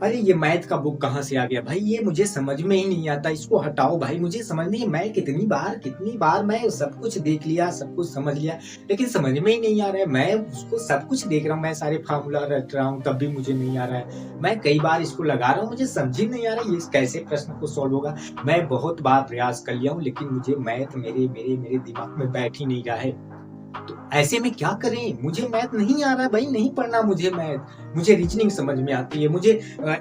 अरे ये मैथ का बुक कहाँ से आ गया भाई, ये मुझे समझ में ही नहीं आता, इसको हटाओ भाई, मुझे समझ नहीं। मैं कितनी बार मैं सब कुछ देख लिया, सब कुछ समझ लिया, लेकिन समझ में ही नहीं आ रहा है। मैं उसको सब कुछ देख रहा हूँ, मैं सारे फार्मूला रट रहा हूँ, तब भी मुझे नहीं आ रहा है। मैं कई बार इसको लगा रहा हूँ, मुझे समझ ही नहीं आ रहा है ये कैसे प्रश्न को सॉल्व होगा। मैं बहुत बार प्रयास कर लिया हूँ, लेकिन मुझे मैथ मेरे मेरे मेरे दिमाग में बैठ ही नहीं रहा है। तो ऐसे में क्या करें? मुझे मैथ नहीं आ रहा है भाई, नहीं पढ़ना मुझे मैथ। मुझे रीजनिंग समझ में आती है, मुझे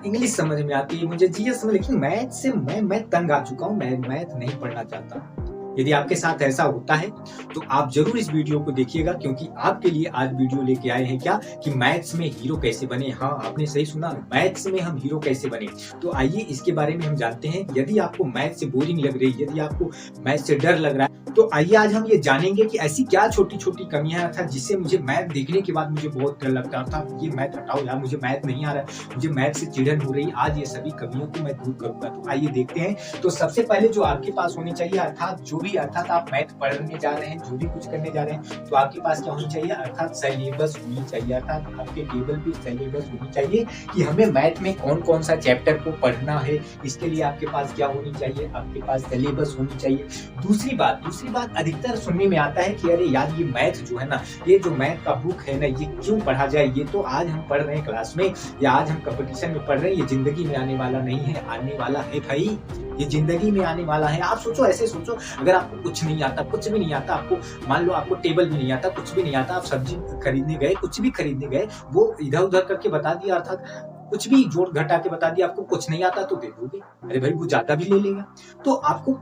इंग्लिश समझ में आती है, मुझे जीएस समझ, लेकिन मैथ से मैं तंग आ चुका हूँ। मैं मैथ नहीं पढ़ना चाहता। यदि आपके साथ ऐसा होता है तो आप जरूर इस वीडियो को देखिएगा, क्योंकि आपके लिए आज वीडियो लेके आए हैं क्या कि मैथ्स में हीरो कैसे बने। हाँ, आपने सही सुना, मैथ्स में हम हीरो कैसे बने। तो आइए इसके बारे में हम जानते हैं। यदि आपको मैथ से बोरिंग लग रही है, यदि आपको मैथ से डर लग रहा है, तो आइए आज हम ये जानेंगे कि ऐसी क्या छोटी छोटी कमियां था जिससे मुझे मैथ देखने के बाद मुझे बहुत डर लगता था। ये मैथ हटाओ यार, मुझे मैथ नहीं आ रहा है, मुझे मैथ से चिढ़न हो रही। आज ये सभी कमियों को मैं दूर करूंगा। तो आइए देखते हैं। तो सबसे पहले जो आपके पास होनी चाहिए, अर्थात आप मैथ पढ़ने जा रहे हैं, जो भी कुछ करने जा रहे हैं, तो आपके पास क्या होनी चाहिए, अर्थात सिलेबस होनी चाहिए। अर्थात आपके टेबल पे सिलेबस होनी चाहिए कि हमें मैथ में कौन कौन सा चैप्टर को पढ़ना है। इसके लिए आपके पास क्या होनी चाहिए, आपके पास सिलेबस होनी चाहिए। दूसरी बात अधिकतर सुनने में आता है कि अरे यार ये मैथ जो है ना, ये जो मैथ का बुक है ना, ये क्यों पढ़ा जाए, ये तो आज हम पढ़ रहे हैं क्लास में या आज हम कंपटीशन में पढ़ रहे हैं, ये जिंदगी में आने वाला नहीं है। आने वाला है भाई, ये जिंदगी में आने वाला है। आप सोचो, ऐसे सोचो, अगर आपको कुछ नहीं आता, कुछ भी नहीं आता, आपको मान लो आपको टेबल भी नहीं आता, कुछ भी नहीं आता, आप सब्जी खरीदने गए, कुछ भी खरीदने गए, वो इधर उधर करके बता दिया, अर्थात कुछ भी जोड़ घटा के बता दिया, आपको कुछ नहीं आता तो दे दोगे, अरे भाई वो ज्यादा भी ले लेगा। तो आपको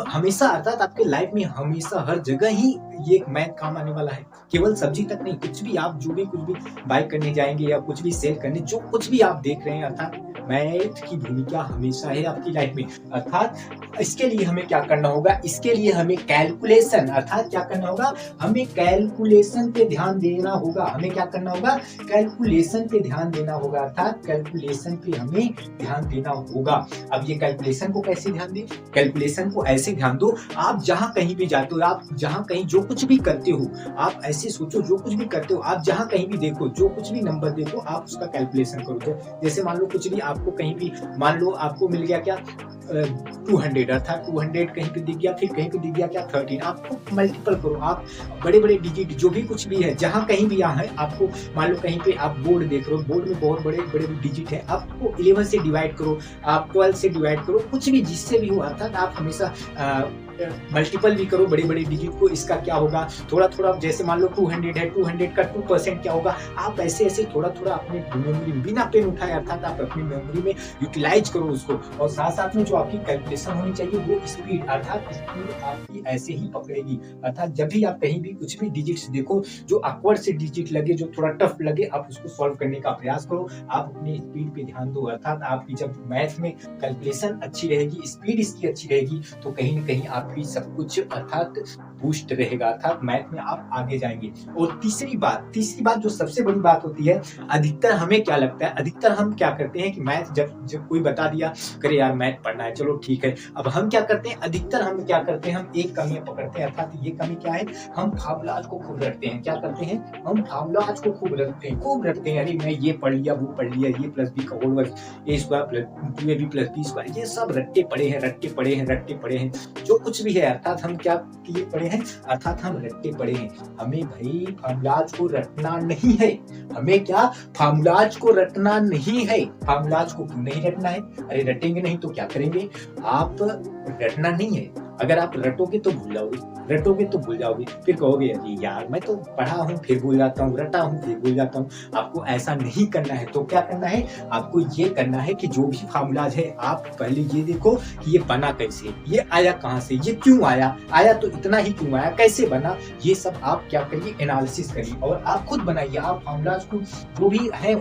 हमेशा, अर्थात आपके लाइफ में हमेशा हर जगह ही ये मैथ काम आने वाला है। केवल सब्जी तक नहीं, कुछ भी आप जो भी कुछ भी बाय करने जाएंगे या कुछ भी सेल करने, जो कुछ भी आप देख रहे हैं, अर्थात मैथ की भूमिका हमेशा है आपकी लाइफ में। अर्थात इसके लिए हमें क्या करना होगा, इसके लिए हमें कैलकुलेशन, अर्थात क्या करना होगा, हमें कैलकुलेशन पे ध्यान देना होगा। हमें क्या करना होगा, कैलकुलेशन पे ध्यान देना होगा। अर्थात कैलकुलेशन पे हमें ध्यान देना होगा। अब ये कैलकुलेशन को कैसे ध्यान दें, कैलकुलेशन को ऐसे ध्यान दो, आप जहां कहीं भी जाते हो, आप जहां कहीं जो कुछ भी करते हो, आप ऐसे सोचो, जो कुछ भी करते हो, आप जहां कहीं भी देखो, जो कुछ भी नंबर देखो, आप उसका कैलकुलेशन करो। जैसे मान लो कुछ भी आपको कहीं भी, मान लो आपको मिल गया क्या 200, अर्थात 200 कहीं पे दिख गया, फिर कहीं पे दिख गया क्या 13, आपको मल्टीपल करो। आप बड़े बड़े डिजिट जो भी कुछ भी है, जहां कहीं भी यहाँ है, आपको मान लो कहीं पे आप बोर्ड देख रहे हो, बोर्ड में बहुत बड़े बड़े डिजिट है, आपको 11 से डिवाइड करो, आप 12 से डिवाइड करो, कुछ भी जिससे भी हो। अर्थात आप हमेशा मल्टीपल भी करो बड़े बड़े डिजिट को। इसका क्या होगा, थोड़ा थोड़ा, जैसे मान लो 200 है, 200 का 2% क्या होगा, आप ऐसे ऐसे थोड़ा थोड़ा अपने मेमोरी, बिना पेन उठाए, अर्थात आप अपनी मेमोरी में यूटिलाइज करो उसको। और साथ साथ में जो आपकी कैलकुलेशन होनी चाहिए वो स्पीड, अर्थात स्पीड आपकी ऐसे ही पकड़ेगी। अर्थात जब भी आप कहीं भी कुछ भी डिजिट्स देखो, जो ऑकवर्ड से डिजिट लगे, जो थोड़ा टफ लगे, आप उसको सॉल्व करने का प्रयास करो। आप अपनी स्पीड पे ध्यान दो। अर्थात आपकी जब मैथ में कैलकुलेशन अच्छी रहेगी, स्पीड इसकी अच्छी रहेगी, तो कहीं न कहीं आपकी सब कुछ अर्थात बूस्ट रहेगा, अर्थात मैथ में आप आगे जाएंगे। और तीसरी बात जो सबसे बड़ी बात होती है, अधिकतर हमें क्या लगता है, अधिकतर हम क्या करते हैं कि मैथ जब कोई बता दिया, करे यार मैथ पढ़ना है, चलो ठीक है। अब हम क्या करते हैं, अधिकतर हम क्या करते हैं, हम एक कमी पकड़ते हैं। अर्थात ये कमी क्या है, हम फार्मूलाज को खूब रटते हैं। क्या करते हैं, हम फार्मूलाज को खूब रटते हैं। अरे मैं ये पढ़ लिया, वो पढ़ लिया, ये प्लस बी का होल वर्ग, A square plus 2ab plus B square, ये सब रट्टे पड़े हैं, जो कुछ भी है। अर्थात हम क्या किए पड़े हैं, अर्थात हम रट्टे पड़े हैं। हमें भाई फार्मूलाज को रटना नहीं है। हमें क्या, फार्मूलाज को रटना नहीं है। फार्मूलाज को क्यों नहीं रटना है, अरे रटेंगे नहीं तो क्या करेंगे, आप रटना नहीं है। अगर आप रटोगे तो भूल जाओगे, फिर कहोगे अरे यार मैं तो पढ़ा हूँ फिर भूल जाता हूँ, रटा हूँ फिर भूल जाता हूँ। आपको ऐसा नहीं करना है। तो क्या करना है, आपको ये करना है कि जो भी फार्मूलाज है, आप पहले ये देखो कि ये बना कैसे, ये आया कहाँ से, ये क्यों आया तो इतना ही क्यों आया, कैसे बना, ये सब आप क्या करिए, एनालिसिस करिए और आप खुद बनाइए। आप फार्मूलाज को जो भी है,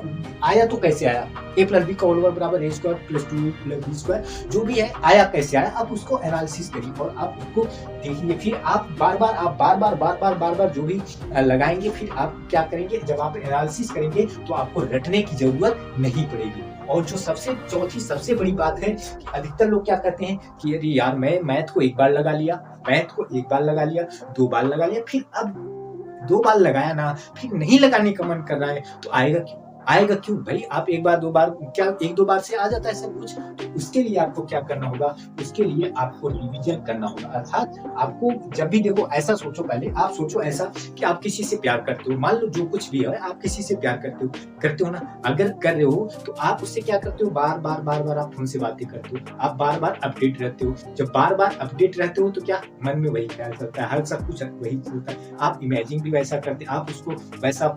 आया तो कैसे आया, a प्लस बी का होल वर्ग बराबर a square plus 2 plus B square, जो भी है आया कैसे आया, आप उसको एनालिसिस करिए और आप उसको देखिए। फिर आप बार बार जो भी लगाएंगे, फिर आप क्या करेंगे, जब आप एनालिसिस करेंगे तो आपको रटने की जरूरत नहीं पड़ेगी। और जो सबसे बड़ी बात है कि अधिकतर लोग क्या करते हैं कि अरे यार मैं मैथ को एक बार लगा लिया, 2 बार लगा लिया, फिर अब 2 बार लगाया ना, फिर नहीं लगाने का मन कर रहा है, तो आएगा क्यों? आएगा क्यों? भाई आप एक बार, 2 बार क्या 1-2 बार से आ जाता है सब कुछ? तो उसके लिए आपको क्या करना होगा? उसके लिए आपको रिवीजन करना होगा। अर्थात आपको जब भी देखो ऐसा सोचो, पहले आप सोचो ऐसा कि आप किसी से प्यार करते हो। मान लो जो कुछ भी है, आप किसी से प्यार करते हो ना? अगर कर रहे हो तो आप उससे क्या करते हो? बार-बार आप फ़ोन से बातें करते हो। आप बार-बार अपडेट रहते हो। जब बार-बार अपडेट रहते हो तो क्या मन में वही ख्याल चलता है, हर सब कुछ वही चलता है। आप इमेजिन भी वैसा करते, आप उसको वैसा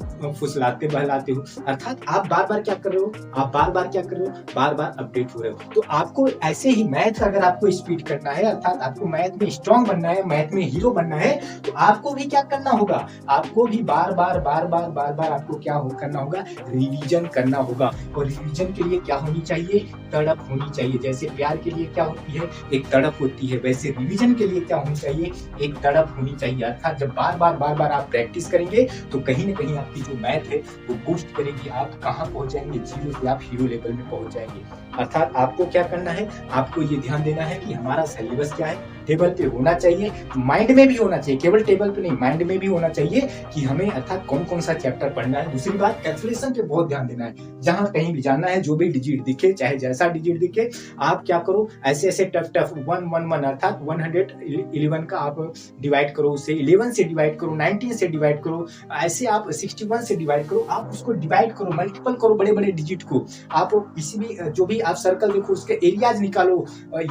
फुसलाते बहलाते हो। अर्थात आप बार-बार क्या कर रहे हो? आप बार-बार क्या कर रहे हो? बार-बार अपडेट हो रहे हो। तो आपको ऐसे ही मैथ अगर आपको स्पीड करना है, अर्थात आपको मैथ में स्ट्रॉन्ग बनना है, मैथ में हीरो बनना है, तो आपको भी क्या करना होगा? आपको भी बार-बार आपको क्या करना होगा? रिवीजन करना होगा। और रिवीजन के लिए क्या होनी चाहिए? तड़प होनी चाहिए। जैसे प्यार के लिए क्या होती है? एक तड़प होती है। वैसे रिवीजन के लिए क्या होनी चाहिए? एक तड़प होनी चाहिए। अर्थात जब बार-बार आप प्रैक्टिस करेंगे तो कहीं न कहीं आपकी जो मैथ है वो बूस्ट करेगी। आप कहाँ पहुँच जाएँगे? 0 से आप हीरो लेवल में पहुँच जाएँगे। अर्थात आपको क्या करना है? आपको ये ध्यान देना है कि हमारा सिलेबस क्या है? टेबल पे होना चाहिए, माइंड में भी होना चाहिए, केवल टेबल पे नहीं, माइंड में भी होना चाहिए कि हमें अर्थात कौन-कौन सा चैप्टर पढ़ना है। दूसरी बात, कैलकुलेशन पे बहुत ध्यान देना है। जहाँ कहीं भी जाना है, जो भी डिजिट दिखे, चाहे जैसा डिजिट दिखे, आप क्या करो, ऐसे-ऐसे टफ-टफ 1-1-1 अर्थात 111 का आप डिवाइड करो, उसे 11 से डिवाइड करो, 19 से डिवाइड करो, ऐसे आप 61 से डिवाइड करो, आप उसको डिवाइड करो, मल्टीपल करो बड़े-बड़े डिजिट को। आप किसी भी जो भी आप सर्कल देखो, उसके एरियाज निकालो,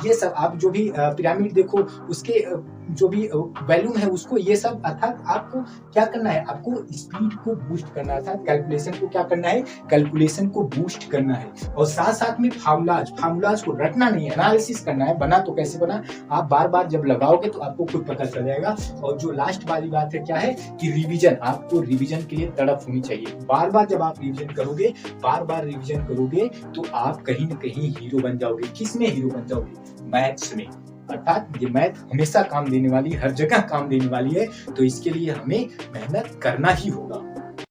ये सब आप जो भी पिरामिड देखो, उसके जो भी वॉल्यूम है उसको, ये सब अर्थात आपको क्या करना है? आपको स्पीड को बूस्ट करना है, अर्थात कैलकुलेशन को क्या करना है? कैलकुलेशन को बूस्ट करना है। और साथ-साथ में फार्मूलाज को रटना नहीं है, एनालिसिस करना है। बना तो कैसे बना? आप बार-बार जब लगाओगे तो आपको खुद पता चल जाएगा। और जो लास्ट वाली बात है क्या है कि रिवीजन, आपको रिवीजन के लिए तड़प होनी चाहिए। बार-बार जब आप रिवीजन करोगे, बार-बार रिवीजन करोगे तो आप कहीं न कहीं हीरो बन जाओगे। किसमें हीरो बन जाओगे? मैथ्स में। अर्थात ये मैथ हमेशा काम देने वाली है, हर जगह काम देने वाली है, तो इसके लिए हमें मेहनत करना ही होगा।